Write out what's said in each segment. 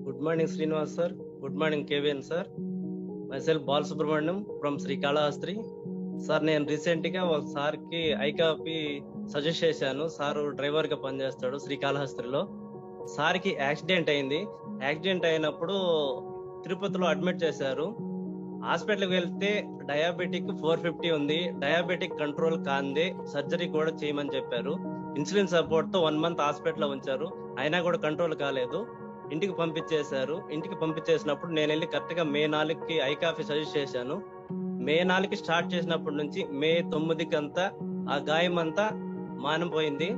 Good morning, Srinivas sir. Good morning, KVN sir. Myself Balasubramaniam from Srikalahastri. Sir నేను recent గా ఒక sir కి ఐకాపీ suggest చేశాను. Sir driver గా పనిచేస్తాడు శ్రీకాళహస్తిలో. సార్ కి యాక్సిడెంట్ అయింది. యాక్సిడెంట్ అయినప్పుడు తిరుపతిలో అడ్మిట్ చేశారు. హాస్పిటల్కి వెళ్తే డయాబెటిక్ 450 ఉంది, డయాబెటిక్ కంట్రోల్ కాంది, సర్జరీ కూడా చేయమని చెప్పారు. ఇన్సులిన్ సపోర్ట్ తో 1 month హాస్పిటల్లో ఉంచారు. అయినా కూడా కంట్రోల్ కాలేదు. ఇంటికి పంపించేశారు. ఇంటికి పంపించేసినప్పుడు నేను వెళ్ళి కరెక్ట్ గా May 4కి ఐకాఫీ సజెస్ట్ చేశాను. May 4కి స్టార్ట్ చేసినప్పటి నుంచి May 9కి అంతా ఆ గాయం అంతా మానిపోయింది.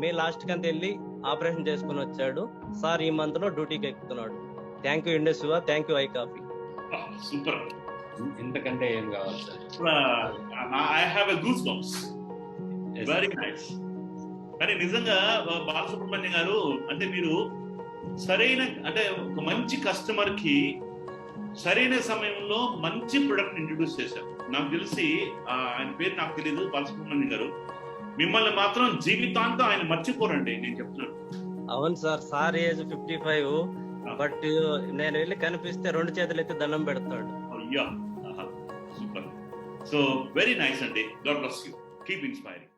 May లాస్ట్ కంతా వెళ్ళి ఆపరేషన్ చేసుకుని వచ్చాడు. సార్ ఈ మంత్ లో డ్యూటీకి ఎక్కుతున్నాడు. Thank you Indus Shiva, thank you ఐకాఫీ. సూపర్. ఇంతకంటే ఏం కావాలి sir? I have a goose bumps. Very nice. కానీ నిజంగా బాలసుబ్రహ్మణ్యం గారు, అంటే మీరు సరైన, అంటే ఒక మంచి కస్టమర్ కి సరైన సమయంలో మంచి ప్రొడక్ట్ ఇంట్రడ్యూస్ చేశారు. నాకు తెలిసి ఆయన పేరు నాకు తెలియదు, బాలసుబ్రహ్మణ్యం గారు. మిమ్మల్ని మాత్రం జీవితాంతం ఆయన మర్చిపోరండి, నేను చెప్తున్నాను. అవును సార్, సార్ ఏజ్ 55, బట్ నేను వెళ్ళి కనిపిస్తే 2 చేతులు ఎత్తి దండం పెడతాడు. అయ్యా, సూపర్. సో వెరీ నైస్ అండి. God bless you. Keep inspiring.